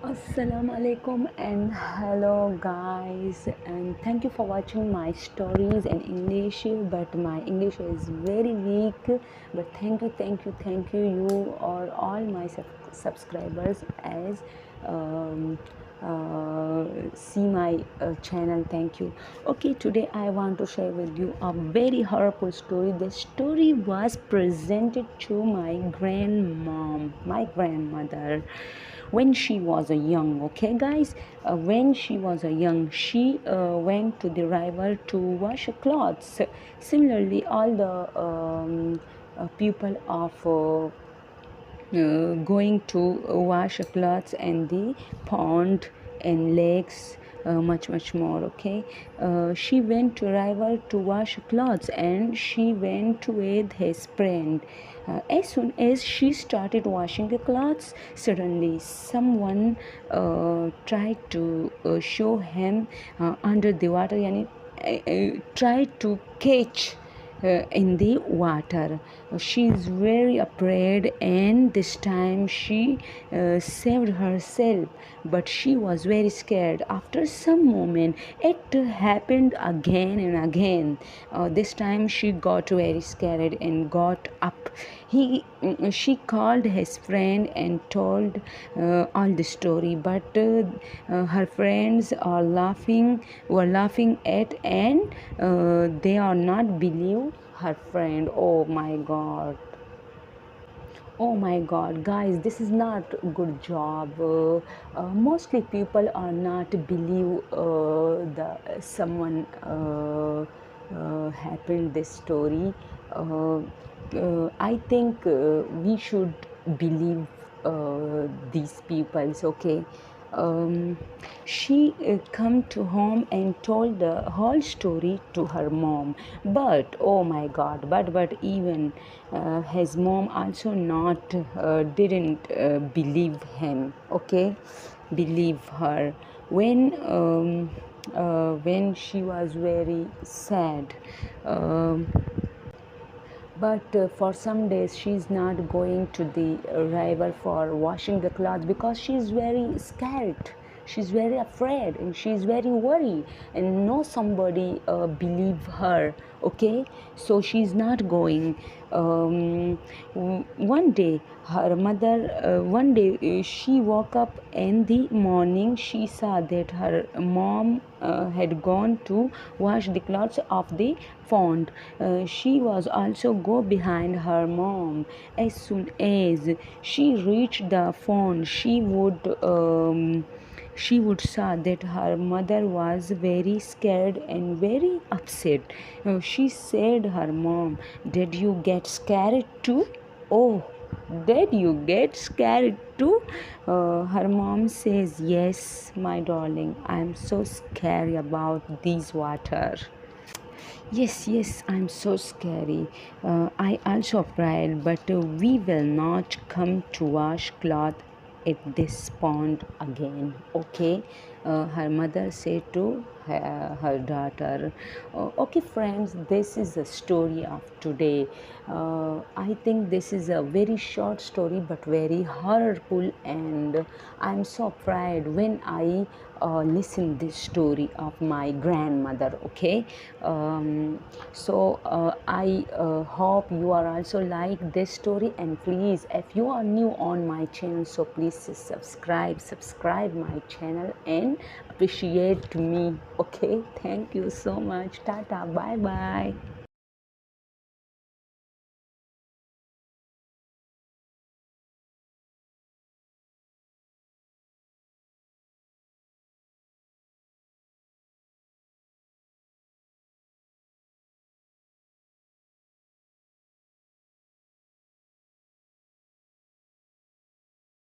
Assalamu alaikum and hello guys, and thank you for watching my stories in English, but my English is very weak. But thank you, you are all my subscribers as um, see my channel. Thank you. Okay, today I want to share with you a very horrible story. The story was presented to my grandmom, my grandmother, when she was a young. Okay guys, when she was a young, she went to the river to wash clothes. Similarly, all the people of going to wash clothes and the pond and lakes, much more. Okay, she went to river to wash clothes and she went with his friend. As soon as she started washing the clothes, suddenly someone tried to show him under the water, yani tried to catch in the water. She is very afraid, and this time she saved herself, but she was very scared. After some moment, it happened again and again. This time she got very scared and got up. She called his friend and told all the story, but her friends are were laughing at, and they are not believe her friend. Oh my god, guys, this is not good job. Mostly people are not believe the someone happened this story. I think we should believe these peoples. Okay, um, she come to home and told the whole story to her mom. But oh my god, but even his mom also not didn't believe him. Okay, believe her when she was very sad. um, but for some days she's not going to the river for washing the clothes because she's very scared, she's very afraid, and she's very worried, and no somebody believe her. Okay, so she's not going. One day her mother, one day she woke up in the morning, she saw that her mom had gone to wash the clothes of the pond. She was also go behind her mom. As soon as she reached the pond, she would saw that her mother was very scared and very upset. She said her mom, "Did you get scared too?" Oh, did you get scared too? Her mom says, "Yes, my darling, I'm so scared about these water." Yes, I'm so scary. I also cried, but we will not come to wash cloth at this pond again. Okay, her mother said to her daughter. Okay, friends, this is the story of today. I think this is a very short story but very horrible, and I'm so proud when I listen this story of my grandmother. Okay, I hope you are also like this story, and please, if you are new on my channel, so please subscribe my channel and appreciate me. Okay, thank you so much. Tata, bye bye.